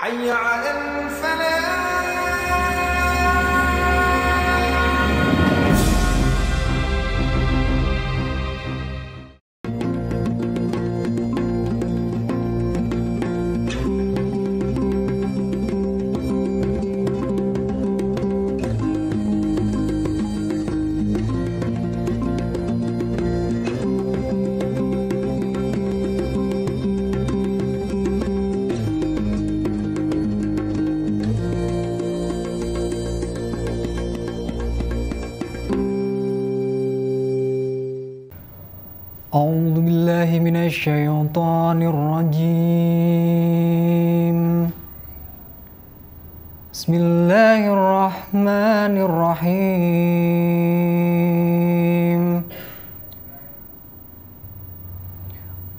حي على الفلاح. أعوذ بالله من الشيطان الرجيم. بسم الله الرحمن الرحيم.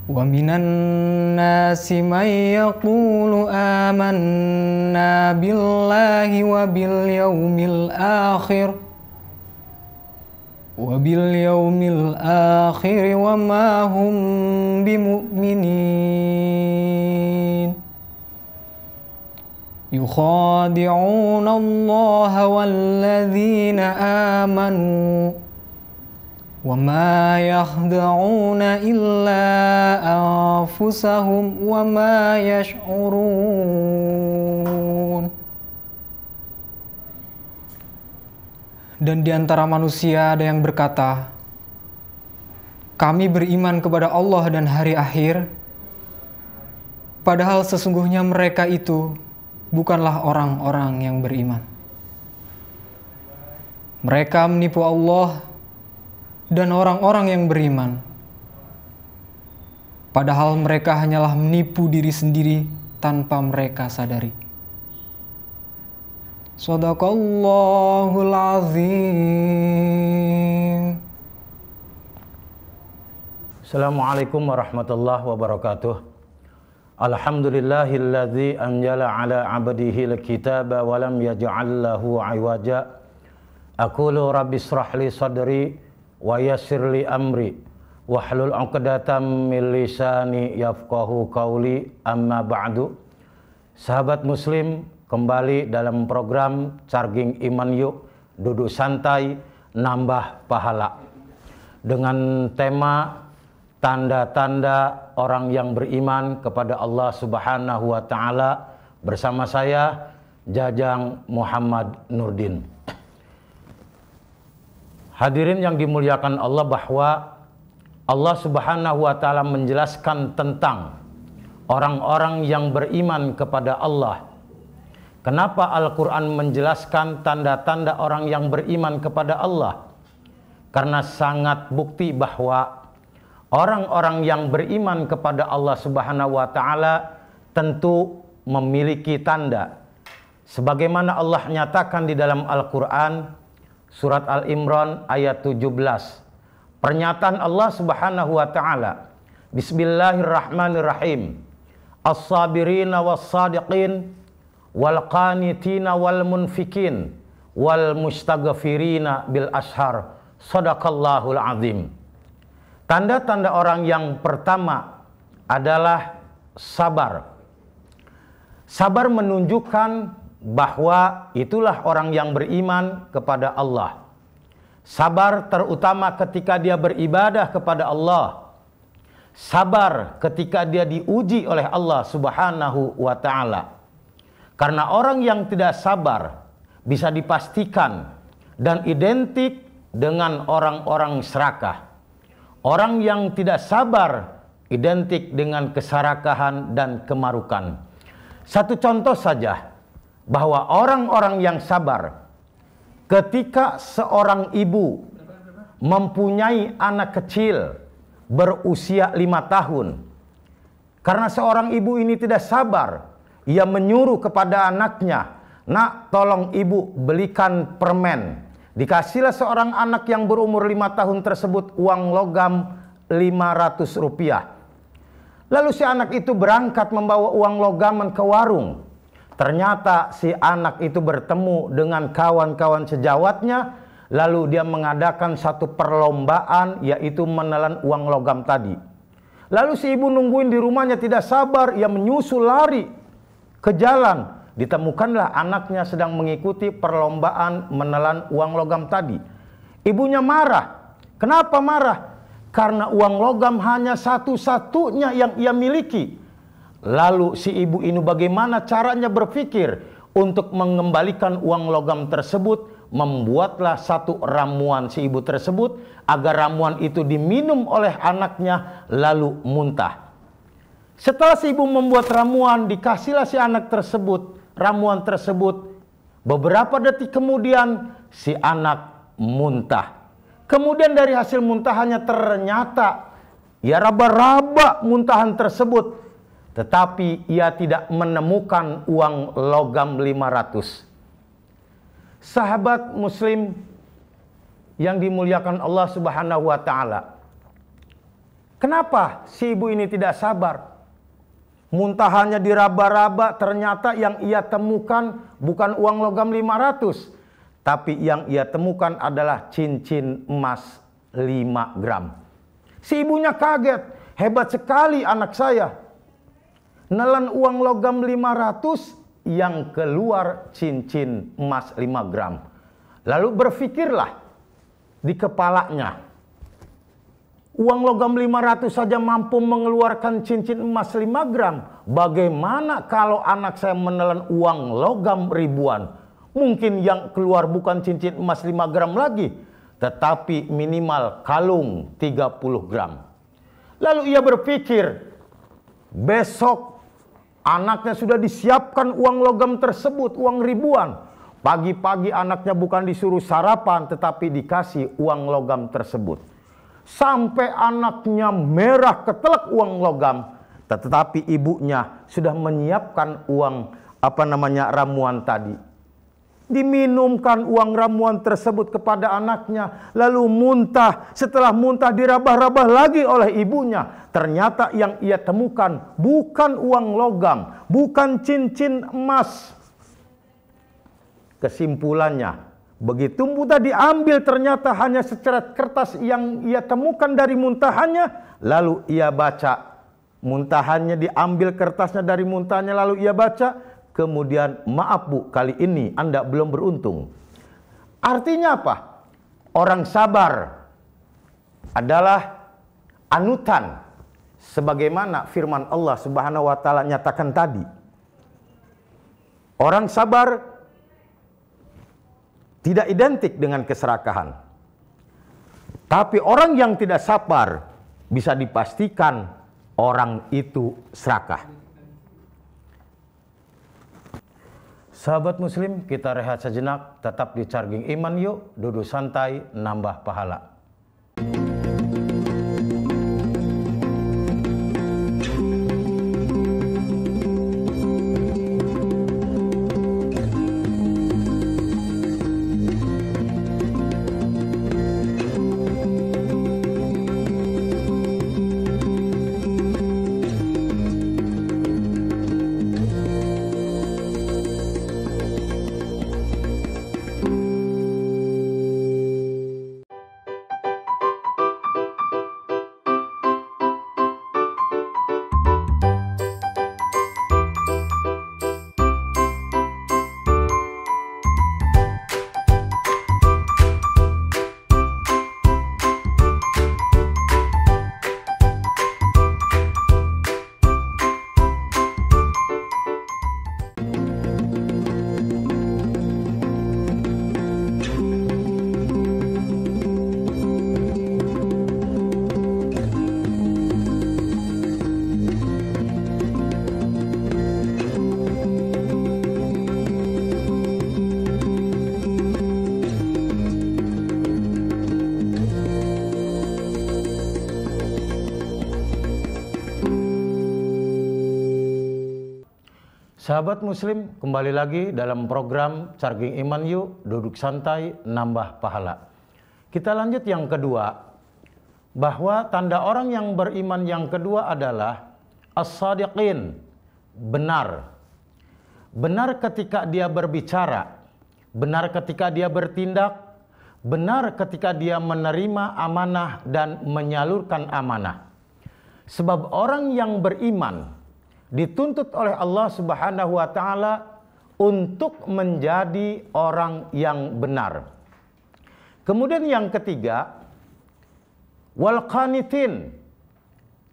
ومن الناس من يقول آمنا بالله وباليوم الآخر وما هم بمؤمنين يخادعون الله والذين آمنوا وما يخدعون إلا أنفسهم وما يشعرون. Dan di antara manusia ada yang berkata, kami beriman kepada Allah dan hari akhir, padahal sesungguhnya mereka itu bukanlah orang-orang yang beriman. Mereka menipu Allah dan orang-orang yang beriman, padahal mereka hanyalah menipu diri sendiri tanpa mereka sadari. Shadaqallahul azim. Assalamualaikum warahmatullahi wabarakatuh. Alhamdulillahilladzi anjala ala abdihi al-kitaba wa lam yaj'al lahu 'iwaja. Aqulu rabbishrah li sadri wa yassir li amri wahlul 'uqdatam min lisani yafqahu qawli. Amma ba'du. Sahabat muslim, kembali dalam program Charging Iman Yuk, duduk santai, nambah pahala, dengan tema tanda-tanda orang yang beriman kepada Allah Subhanahu wa Ta'ala, bersama saya Jajang Muhammad Nurdin. Hadirin yang dimuliakan Allah, bahwa Allah Subhanahu wa Ta'ala menjelaskan tentang orang-orang yang beriman kepada Allah. Kenapa Al-Quran menjelaskan tanda-tanda orang yang beriman kepada Allah? Karena sangat bukti bahwa orang-orang yang beriman kepada Allah Subhanahu wa Ta'ala tentu memiliki tanda. Sebagaimana Allah nyatakan di dalam Al-Quran, surat Al-Imran ayat 17. Pernyataan Allah Subhanahu wa Ta'ala, Bismillahirrahmanirrahim. As-sabirina was-sadiqin wal qanitina wal munfikin wal mustaghfirina bil ashar. Shadaqallahul azim. Tanda-tanda orang yang pertama adalah sabar. Sabar menunjukkan bahwa itulah orang yang beriman kepada Allah. Sabar terutama ketika dia beribadah kepada Allah. Sabar ketika dia diuji oleh Allah Subhanahu wa Ta'ala. Karena orang yang tidak sabar bisa dipastikan dan identik dengan orang-orang serakah. Orang yang tidak sabar identik dengan keserakahan dan kemarukan. Satu contoh saja, bahwa orang-orang yang sabar, ketika seorang ibu mempunyai anak kecil berusia 5 tahun, karena seorang ibu ini tidak sabar, ia menyuruh kepada anaknya, nak, tolong ibu belikan permen. Dikasihlah seorang anak yang berumur 5 tahun tersebut uang logam 500 rupiah. Lalu si anak itu berangkat membawa uang logaman ke warung. Ternyata si anak itu bertemu dengan kawan-kawan sejawatnya. Lalu dia mengadakan satu perlombaan, yaitu menelan uang logam tadi. Lalu si ibu nungguin di rumahnya tidak sabar, ia menyusul lari Ke jalan, ditemukanlah anaknya sedang mengikuti perlombaan menelan uang logam tadi. Ibunya marah. Kenapa marah? Karena uang logam hanya satu-satunya yang ia miliki. Lalu si ibu ini bagaimana caranya berpikir untuk mengembalikan uang logam tersebut? Membuatlah satu ramuan si ibu tersebut agar ramuan itu diminum oleh anaknya lalu muntah. Setelah si ibu membuat ramuan, dikasihlah si anak tersebut ramuan tersebut. Beberapa detik kemudian si anak muntah. Kemudian dari hasil muntahannya ternyata ia raba-raba muntahan tersebut, tetapi ia tidak menemukan uang logam 500. Sahabat muslim yang dimuliakan Allah Subhanahu wa taala. Kenapa si ibu ini tidak sabar? Muntahannya diraba-raba, ternyata yang ia temukan bukan uang logam 500, tapi yang ia temukan adalah cincin emas 5 gram. Si ibunya kaget, hebat sekali anak saya. Nelan uang logam 500, yang keluar cincin emas 5 gram. Lalu berpikirlah di kepalanya, uang logam 500 saja mampu mengeluarkan cincin emas 5 gram. Bagaimana kalau anak saya menelan uang logam ribuan? Mungkin yang keluar bukan cincin emas 5 gram lagi, tetapi minimal kalung 30 gram. Lalu ia berpikir, besok anaknya sudah disiapkan uang logam tersebut, uang ribuan. Pagi-pagi anaknya bukan disuruh sarapan, tetapi dikasih uang logam tersebut. Sampai anaknya merah ketelak uang logam, tetapi ibunya sudah menyiapkan uang ramuan tadi. Diminumkan uang ramuan tersebut kepada anaknya, lalu muntah. Setelah muntah dirabah-rabah lagi oleh ibunya. Ternyata yang ia temukan bukan uang logam, bukan cincin emas. Kesimpulannya, begitu mudah diambil ternyata hanya seceret kertas yang ia temukan dari muntahannya. Lalu ia baca muntahannya, diambil kertasnya dari muntahannya, lalu ia baca. Kemudian, maaf bu, kali ini Anda belum beruntung. Artinya apa? Orang sabar adalah anutan, sebagaimana firman Allah Subhanahu wa taala nyatakan tadi. Orang sabar tidak identik dengan keserakahan. Tapi orang yang tidak sabar bisa dipastikan orang itu serakah. Sahabat muslim, kita rehat sejenak, tetap di Charging Iman yuk, duduk santai, nambah pahala. Sahabat muslim, kembali lagi dalam program Charging Iman yuk, duduk santai, nambah pahala. Kita lanjut yang kedua, bahwa tanda orang yang beriman yang kedua adalah as-sadiqin, benar. Benar ketika dia berbicara, benar ketika dia bertindak, benar ketika dia menerima amanah dan menyalurkan amanah. Sebab orang yang beriman dituntut oleh Allah Subhanahu wa taala untuk menjadi orang yang benar. Kemudian yang ketiga, wal qanitin.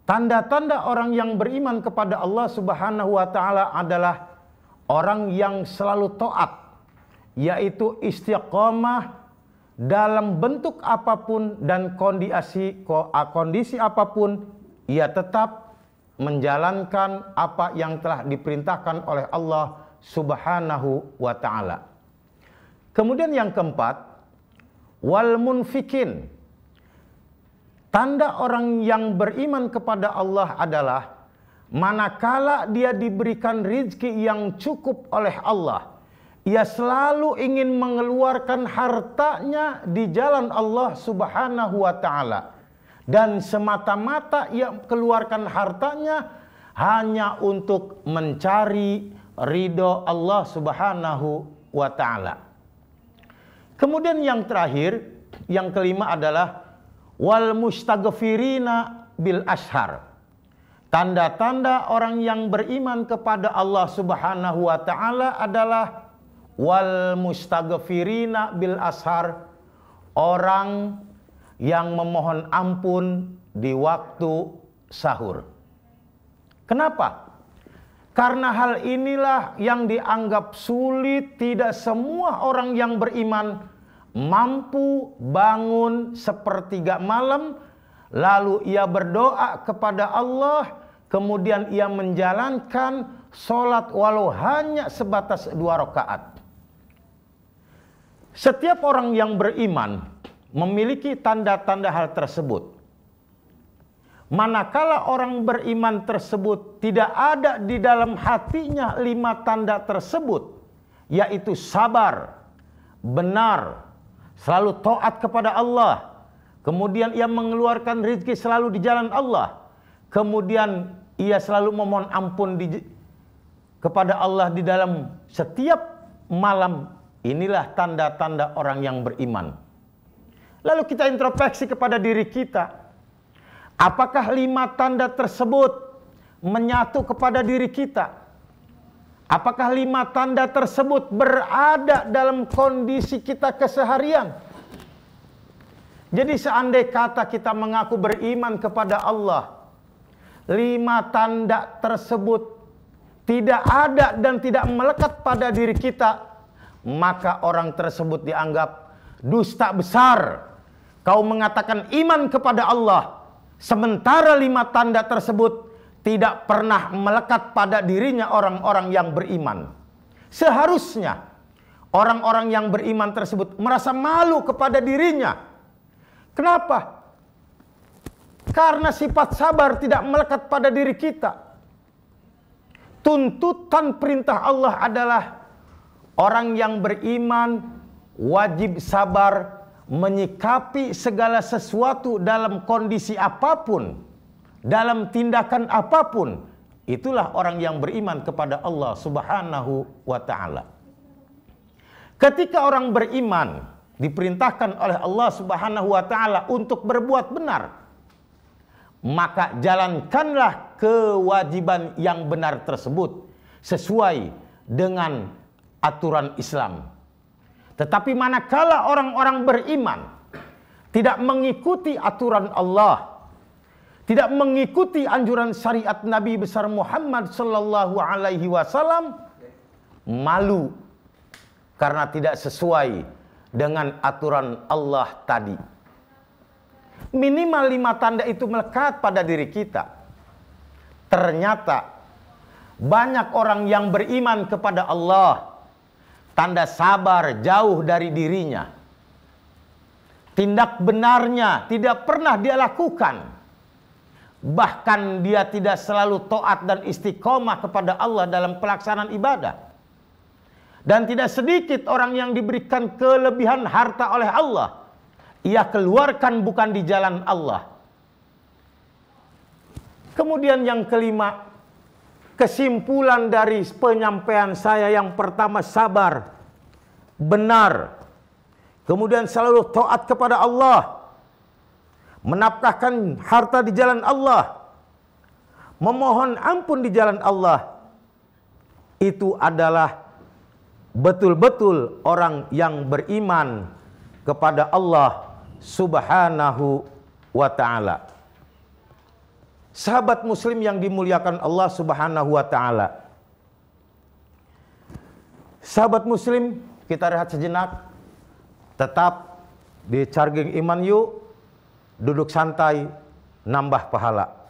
Tanda-tanda orang yang beriman kepada Allah Subhanahu wa taala adalah orang yang selalu taat, yaitu istiqomah dalam bentuk apapun dan kondisi apapun, ia tetap menjalankan apa yang telah diperintahkan oleh Allah Subhanahu wa taala. Kemudian yang keempat, wal munfikin. Tanda orang yang beriman kepada Allah adalah manakala dia diberikan rizki yang cukup oleh Allah, ia selalu ingin mengeluarkan hartanya di jalan Allah Subhanahu wa taala, dan semata-mata ia keluarkan hartanya hanya untuk mencari ridho Allah Subhanahu wa taala. Kemudian yang terakhir, yang kelima adalah wal mustaghfirina bil ashar. Tanda-tanda orang yang beriman kepada Allah Subhanahu wa taala adalah wal mustaghfirina bil ashar, orang yang memohon ampun di waktu sahur. Kenapa? Karena hal inilah yang dianggap sulit. Tidak semua orang yang beriman mampu bangun sepertiga malam, lalu ia berdoa kepada Allah, kemudian ia menjalankan sholat walau hanya sebatas 2 rakaat. Setiap orang yang beriman memiliki tanda-tanda hal tersebut. Manakala orang beriman tersebut tidak ada di dalam hatinya 5 tanda tersebut, yaitu sabar, benar, selalu taat kepada Allah, kemudian ia mengeluarkan rezeki selalu di jalan Allah, kemudian ia selalu memohon ampun kepada Allah di dalam setiap malam. Inilah tanda-tanda orang yang beriman. Lalu kita introspeksi kepada diri kita. Apakah 5 tanda tersebut menyatu kepada diri kita? Apakah 5 tanda tersebut berada dalam kondisi kita keseharian? Jadi seandai kata kita mengaku beriman kepada Allah, 5 tanda tersebut tidak ada dan tidak melekat pada diri kita, maka orang tersebut dianggap dusta besar. Kau mengatakan iman kepada Allah, sementara 5 tanda tersebut tidak pernah melekat pada dirinya orang-orang yang beriman. Seharusnya orang-orang yang beriman tersebut merasa malu kepada dirinya. Kenapa? Karena sifat sabar tidak melekat pada diri kita. Tuntutan perintah Allah adalah orang yang beriman wajib sabar menyikapi segala sesuatu dalam kondisi apapun, dalam tindakan apapun. Itulah orang yang beriman kepada Allah Subhanahu wa taala. Ketika orang beriman diperintahkan oleh Allah Subhanahu wa taala untuk berbuat benar, maka jalankanlah kewajiban yang benar tersebut sesuai dengan aturan Islam. Tetapi manakala orang-orang beriman tidak mengikuti aturan Allah, tidak mengikuti anjuran syariat Nabi besar Muhammad sallallahu alaihi wasallam, malu karena tidak sesuai dengan aturan Allah tadi. Minimal 5 tanda itu melekat pada diri kita. Ternyata banyak orang yang beriman kepada Allah, tanda sabar jauh dari dirinya. Tindak benarnya tidak pernah dia lakukan. Bahkan dia tidak selalu taat dan istiqomah kepada Allah dalam pelaksanaan ibadah. Dan tidak sedikit orang yang diberikan kelebihan harta oleh Allah, ia keluarkan bukan di jalan Allah. Kemudian yang kelima, kesimpulan dari penyampaian saya yang pertama, sabar, benar, kemudian selalu taat kepada Allah, menafkahkan harta di jalan Allah, memohon ampun di jalan Allah, itu adalah betul-betul orang yang beriman kepada Allah Subhanahu wa ta'ala. Sahabat muslim yang dimuliakan Allah Subhanahu wa ta'ala, sahabat muslim, kita rehat sejenak. Tetap di Charging Iman yuk, duduk santai, nambah pahala.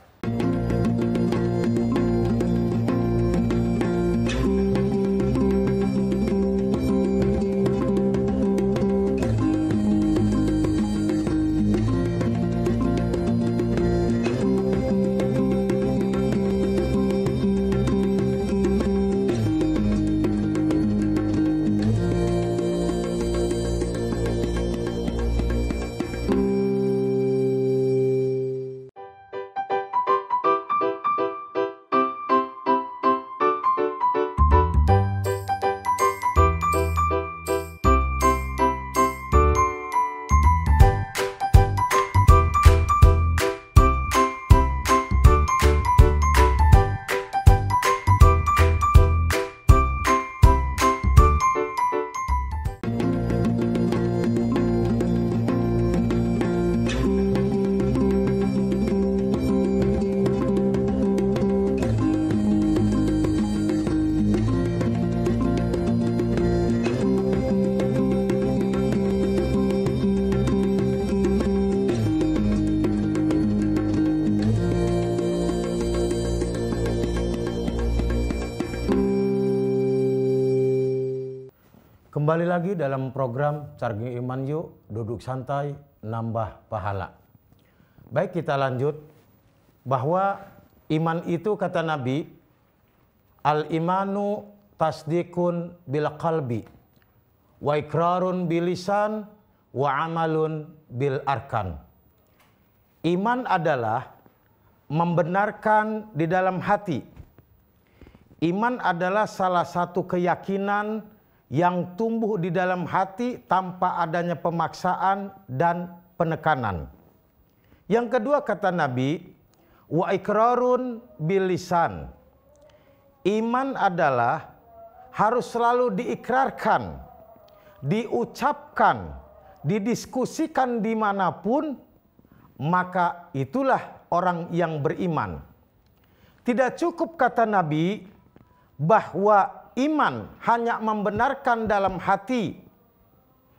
Kembali lagi dalam program Charging Iman yuk, duduk santai, nambah pahala. Baik, kita lanjut. Bahwa iman itu, kata Nabi, al-imanu tasdikun bil qalbi, wa ikrarun bil lisan, wa amalun bil arkan. Iman adalah membenarkan di dalam hati. Iman adalah salah satu keyakinan yang tumbuh di dalam hati tanpa adanya pemaksaan dan penekanan. Yang kedua, kata Nabi, wa ikrarun bil lisan. Iman adalah harus selalu diikrarkan, diucapkan, didiskusikan dimanapun, maka itulah orang yang beriman. Tidak cukup, kata Nabi, bahwa iman hanya membenarkan dalam hati.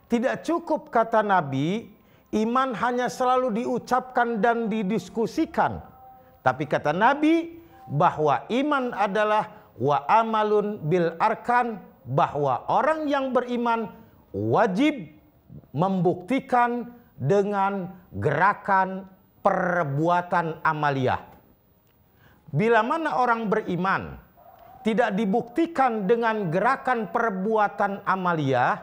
Tidak cukup, kata Nabi, iman hanya selalu diucapkan dan didiskusikan. Tapi kata Nabi bahwa iman adalah wa amalun bil arkan, bahwa orang yang beriman wajib membuktikan dengan gerakan perbuatan amaliyah. Bila mana orang beriman tidak dibuktikan dengan gerakan perbuatan amaliyah,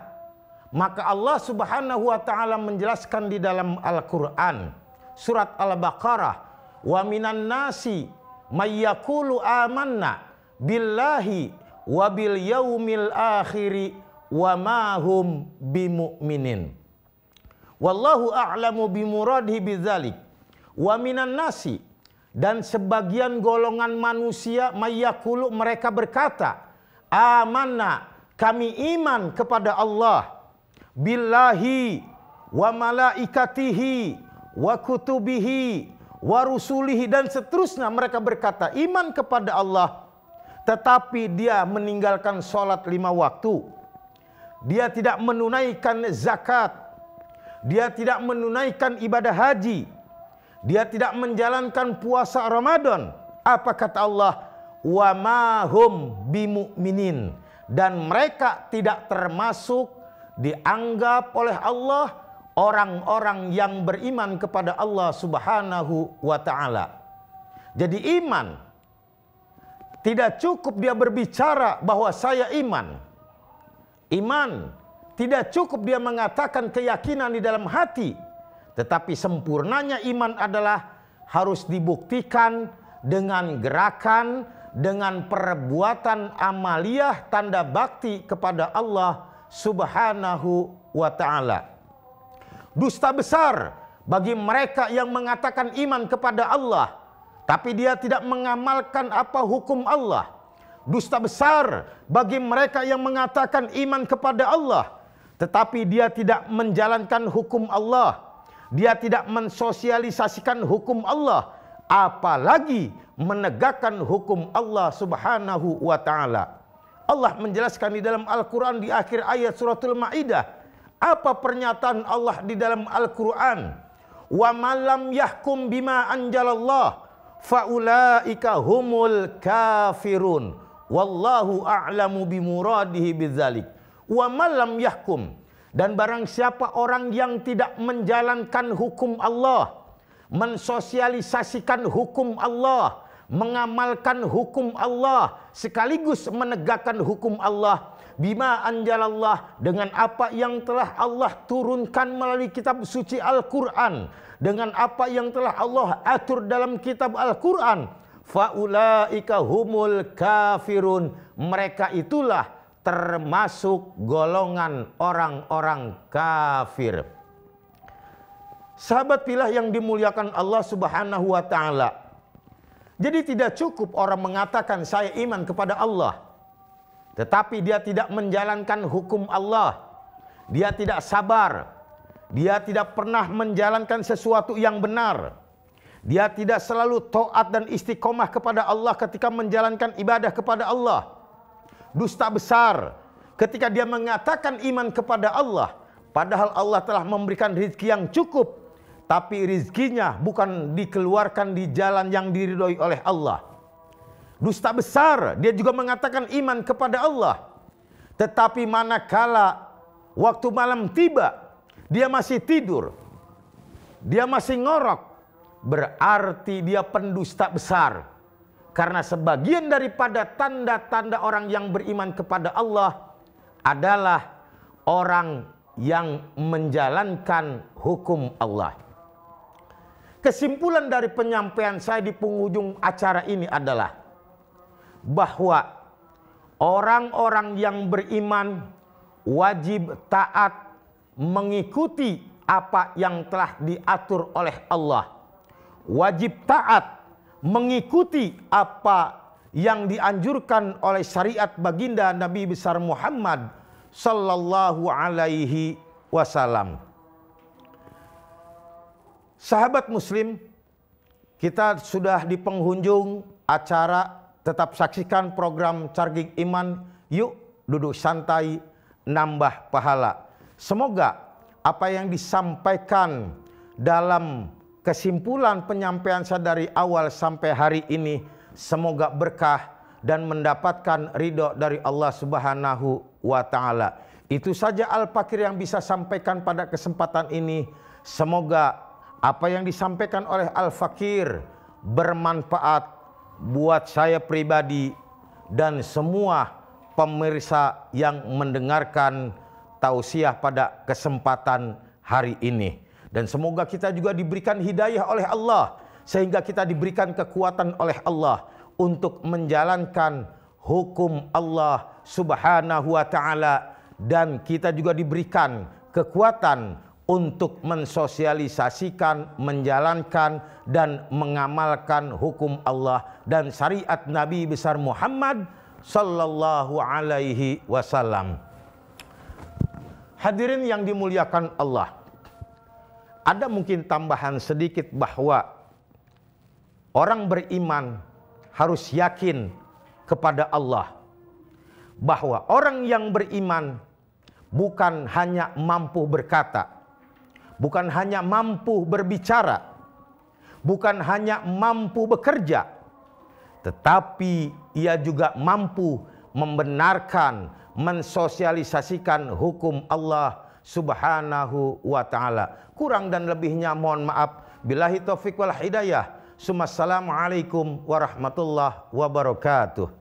maka Allah Subhanahu wa ta'ala menjelaskan di dalam Al-Quran, surat Al-Baqarah, wa minan nasi may yaqulu amanna billahi wa bil yaumil akhiri wa ma hum bimu'minin. Wallahu a'lamu bimuradihi bidzalik. Wa minan nasi, dan sebagian golongan manusia, mayyakulu, mereka berkata, amanna, kami iman kepada Allah, billahi wa malaikatihi wa kutubihi wa rusulihi, dan seterusnya. Mereka berkata iman kepada Allah, tetapi dia meninggalkan sholat 5 waktu, dia tidak menunaikan zakat, dia tidak menunaikan ibadah haji, dia tidak menjalankan puasa Ramadan. Apa kata Allah? Wa ma hum bimu'minin, dan mereka tidak termasuk dianggap oleh Allah orang-orang yang beriman kepada Allah Subhanahu wa ta'ala. Jadi iman tidak cukup dia berbicara bahwa saya iman. Iman tidak cukup dia mengatakan keyakinan di dalam hati. Tetapi sempurnanya iman adalah harus dibuktikan dengan gerakan, dengan perbuatan amaliyah, tanda bakti kepada Allah Subhanahu wa ta'ala. Dusta besar bagi mereka yang mengatakan iman kepada Allah tapi dia tidak mengamalkan apa hukum Allah. Dusta besar bagi mereka yang mengatakan iman kepada Allah, tetapi dia tidak menjalankan hukum Allah. Dia tidak mensosialisasikan hukum Allah, apalagi menegakkan hukum Allah Subhanahu wa ta'ala. Allah menjelaskan di dalam Al-Quran di akhir ayat suratul Ma'idah. Apa pernyataan Allah di dalam Al-Quran? Wa malam yahkum bima anjalallah faulaika humul kafirun wallahu a'lamu bimuradihi bidzalik. Wa malam yahkum, dan barang siapa orang yang tidak menjalankan hukum Allah, mensosialisasikan hukum Allah, mengamalkan hukum Allah, sekaligus menegakkan hukum Allah, bima anjalallah, dengan apa yang telah Allah turunkan melalui kitab suci Al-Quran, dengan apa yang telah Allah atur dalam kitab Al-Quran, faulaika humul kafirun, mereka itulah termasuk golongan orang-orang kafir. Sahabat pilih yang dimuliakan Allah Subhanahu wa ta'ala. Jadi tidak cukup orang mengatakan saya iman kepada Allah, tetapi dia tidak menjalankan hukum Allah. Dia tidak sabar. Dia tidak pernah menjalankan sesuatu yang benar. Dia tidak selalu taat dan istiqomah kepada Allah ketika menjalankan ibadah kepada Allah. Dusta besar ketika dia mengatakan iman kepada Allah, padahal Allah telah memberikan rezeki yang cukup, tapi rizkinya bukan dikeluarkan di jalan yang diridhoi oleh Allah. Dusta besar, dia juga mengatakan iman kepada Allah, tetapi manakala waktu malam tiba, dia masih tidur, dia masih ngorok, berarti dia pendusta besar. Karena sebagian daripada tanda-tanda orang yang beriman kepada Allah adalah orang yang menjalankan hukum Allah. Kesimpulan dari penyampaian saya di penghujung acara ini adalah bahwa orang-orang yang beriman wajib taat mengikuti apa yang telah diatur oleh Allah. Wajib taat mengikuti apa yang dianjurkan oleh syariat baginda Nabi besar Muhammad sallallahu alaihi wasallam. Sahabat muslim, kita sudah di penghujung acara. Tetap saksikan program Charging Iman. Yuk duduk santai, nambah pahala. Semoga apa yang disampaikan dalam kesimpulan penyampaian saya dari awal sampai hari ini, semoga berkah dan mendapatkan ridho dari Allah Subhanahu wa ta'ala. Itu saja Al-Fakir yang bisa sampaikan pada kesempatan ini. Semoga apa yang disampaikan oleh Al-Fakir bermanfaat buat saya pribadi dan semua pemirsa yang mendengarkan tausiah pada kesempatan hari ini. Dan semoga kita juga diberikan hidayah oleh Allah, sehingga kita diberikan kekuatan oleh Allah untuk menjalankan hukum Allah Subhanahu wa ta'ala, dan kita juga diberikan kekuatan untuk mensosialisasikan, menjalankan, dan mengamalkan hukum Allah dan syariat Nabi besar Muhammad sallallahu alaihi wasallam. Hadirin yang dimuliakan Allah, ada mungkin tambahan sedikit bahwa orang beriman harus yakin kepada Allah, bahwa orang yang beriman bukan hanya mampu berkata, bukan hanya mampu berbicara, bukan hanya mampu bekerja, tetapi ia juga mampu membenarkan, mensosialisasikan hukum Allah Subhanahu wa ta'ala. Kurang dan lebihnya mohon maaf. Billahi taufiq wal hidayah. Assalamualaikum warahmatullahi wabarakatuh.